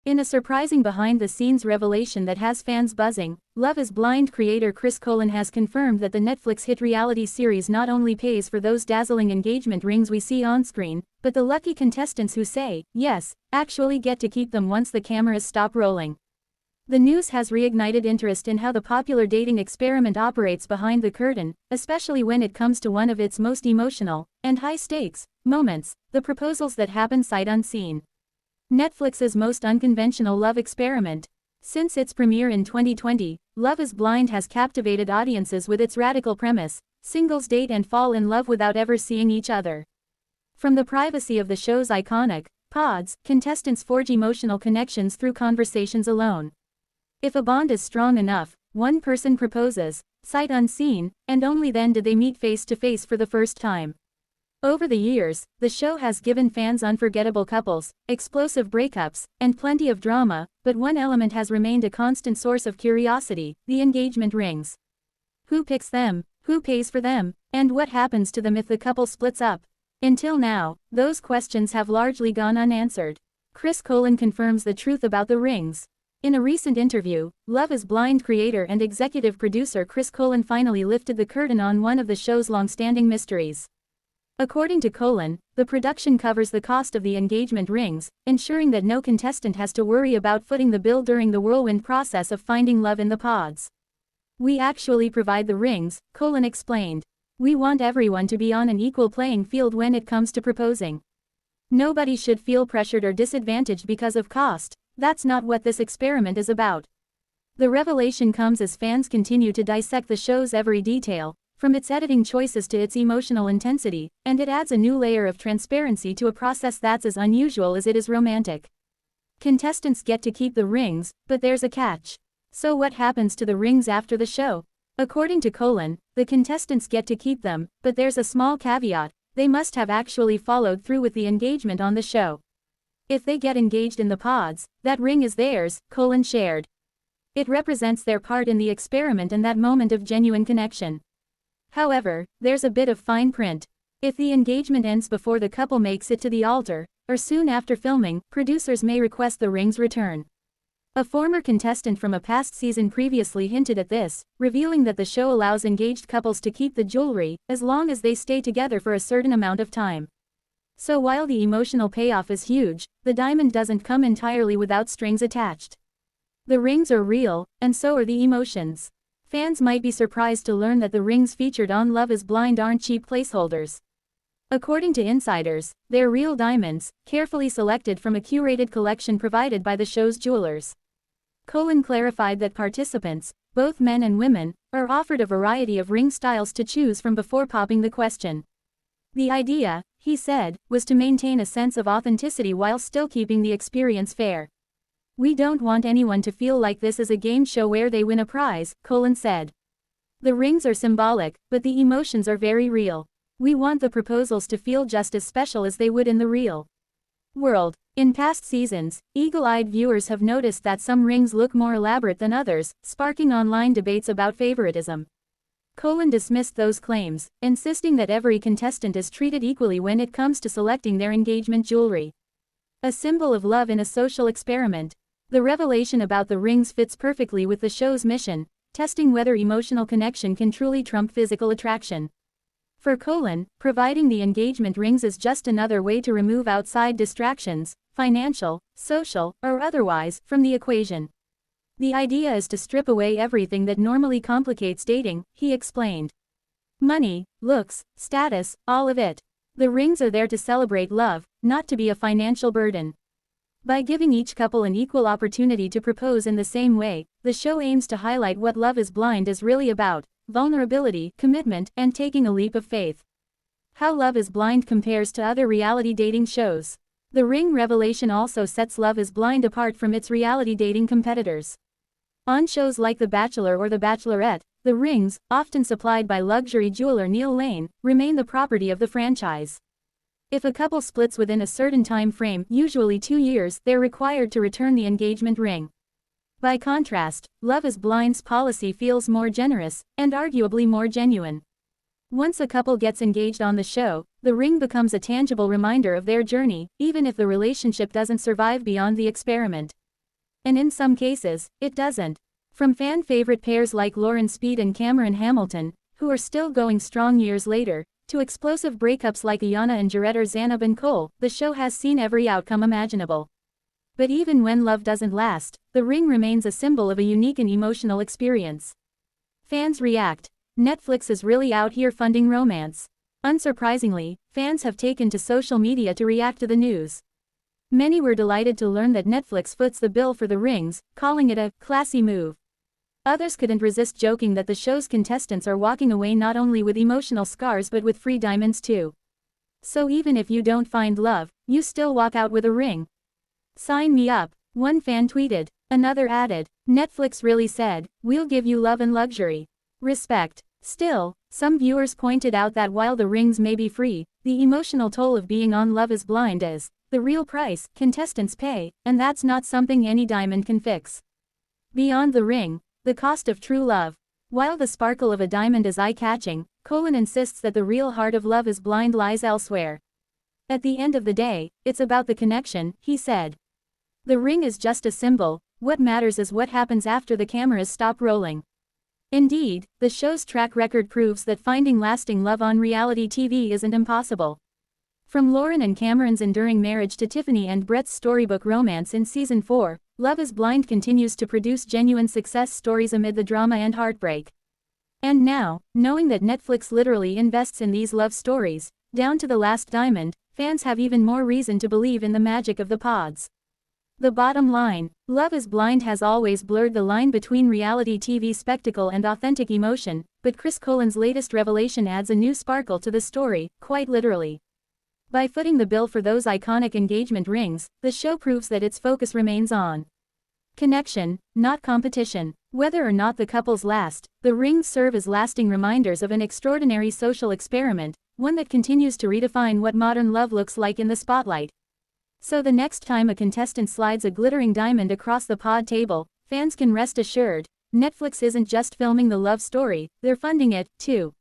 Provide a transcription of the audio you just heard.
In a surprising behind-the-scenes revelation that has fans buzzing, Love is Blind creator Chris Coelen has confirmed that the Netflix hit reality series not only pays for those dazzling engagement rings we see on screen, but the lucky contestants who say yes actually get to keep them once the cameras stop rolling. The news has reignited interest in how the popular dating experiment operates behind the curtain, especially when it comes to one of its most emotional and high-stakes moments, the proposals that happen sight unseen. Netflix's most unconventional love experiment. Since its premiere in 2020, Love is Blind has captivated audiences with its radical premise: singles date and fall in love without ever seeing each other. From the privacy of the show's iconic pods, contestants forge emotional connections through conversations alone. If a bond is strong enough, one person proposes, sight unseen, and only then do they meet face to face for the first time. Over the years, the show has given fans unforgettable couples, explosive breakups, and plenty of drama, but one element has remained a constant source of curiosity: the engagement rings. Who picks them? Who pays for them? And what happens to them if the couple splits up? Until now, those questions have largely gone unanswered. Chris Coelen confirms the truth about the rings. In a recent interview, Love is Blind creator and executive producer Chris Coelen finally lifted the curtain on one of the show's long-standing mysteries. According to Coelen, the production covers the cost of the engagement rings, ensuring that no contestant has to worry about footing the bill during the whirlwind process of finding love in the pods. "We actually provide the rings," Coelen explained. "We want everyone to be on an equal playing field when it comes to proposing. Nobody should feel pressured or disadvantaged because of cost. That's not what this experiment is about." The revelation comes as fans continue to dissect the show's every detail, from its editing choices to its emotional intensity, and it adds a new layer of transparency to a process that's as unusual as it is romantic. Contestants get to keep the rings, but there's a catch. So what happens to the rings after the show? According to Coelen, the contestants get to keep them, but there's a small caveat: they must have actually followed through with the engagement on the show. If they get engaged in the pods, that ring is theirs, Coelen shared. It represents their part in the experiment and that moment of genuine connection. However, there's a bit of fine print. If the engagement ends before the couple makes it to the altar, or soon after filming, producers may request the ring's return. A former contestant from a past season previously hinted at this, revealing that the show allows engaged couples to keep the jewelry, as long as they stay together for a certain amount of time. So while the emotional payoff is huge, the diamond doesn't come entirely without strings attached. The rings are real, and so are the emotions. Fans might be surprised to learn that the rings featured on Love is Blind aren't cheap placeholders. According to insiders, they're real diamonds, carefully selected from a curated collection provided by the show's jewelers. Coelen clarified that participants, both men and women, are offered a variety of ring styles to choose from before popping the question. The idea, he said, was to maintain a sense of authenticity while still keeping the experience fair. "We don't want anyone to feel like this is a game show where they win a prize," Coelen said. "The rings are symbolic, but the emotions are very real. We want the proposals to feel just as special as they would in the real world." In past seasons, eagle-eyed viewers have noticed that some rings look more elaborate than others, sparking online debates about favoritism. Coelen dismissed those claims, insisting that every contestant is treated equally when it comes to selecting their engagement jewelry. A symbol of love in a social experiment. The revelation about the rings fits perfectly with the show's mission, testing whether emotional connection can truly trump physical attraction. For Coelen, providing the engagement rings is just another way to remove outside distractions, financial, social, or otherwise, from the equation. "The idea is to strip away everything that normally complicates dating," he explained. "Money, looks, status, all of it. The rings are there to celebrate love, not to be a financial burden." By giving each couple an equal opportunity to propose in the same way, the show aims to highlight what Love is Blind is really about: vulnerability, commitment, and taking a leap of faith. How Love is Blind compares to other reality dating shows. The ring revelation also sets Love is Blind apart from its reality dating competitors. On shows like The Bachelor or The Bachelorette, the rings, often supplied by luxury jeweler Neil Lane, remain the property of the franchise. If a couple splits within a certain time frame, usually 2 years, they're required to return the engagement ring. By contrast, Love is Blind's policy feels more generous, and arguably more genuine. Once a couple gets engaged on the show, the ring becomes a tangible reminder of their journey, even if the relationship doesn't survive beyond the experiment. And in some cases, it doesn't. From fan-favorite pairs like Lauren Speed and Cameron Hamilton, who are still going strong years later, to explosive breakups like Iyanna and Jarrett or Zanab and Cole, the show has seen every outcome imaginable. But even when love doesn't last, The Ring remains a symbol of a unique and emotional experience. Fans react. Netflix is really out here funding romance. Unsurprisingly, fans have taken to social media to react to the news. Many were delighted to learn that Netflix foots the bill for The Rings, calling it a classy move. Others couldn't resist joking that the show's contestants are walking away not only with emotional scars but with free diamonds too. So even if you don't find love, you still walk out with a ring. Sign me up, one fan tweeted. Another added, Netflix really said, we'll give you love and luxury. Respect. Still, some viewers pointed out that while the rings may be free, the emotional toll of being on Love is Blind is the real price contestants pay, and that's not something any diamond can fix. Beyond the ring, the cost of true love. While the sparkle of a diamond is eye-catching, Coelen insists that the real heart of Love is Blind lies elsewhere. At the end of the day, it's about the connection, he said. The ring is just a symbol, what matters is what happens after the cameras stop rolling. Indeed, the show's track record proves that finding lasting love on reality TV isn't impossible. From Lauren and Cameron's enduring marriage to Tiffany and Brett's storybook romance in Season 4, Love is Blind continues to produce genuine success stories amid the drama and heartbreak. And now, knowing that Netflix literally invests in these love stories, down to the last diamond, fans have even more reason to believe in the magic of the pods. The bottom line, Love is Blind has always blurred the line between reality TV spectacle and authentic emotion, but Chris Coelen's latest revelation adds a new sparkle to the story, quite literally. By footing the bill for those iconic engagement rings, the show proves that its focus remains on connection, not competition. Whether or not the couples last, the rings serve as lasting reminders of an extraordinary social experiment, one that continues to redefine what modern love looks like in the spotlight. So the next time a contestant slides a glittering diamond across the pod table, fans can rest assured, Netflix isn't just filming the love story, they're funding it, too.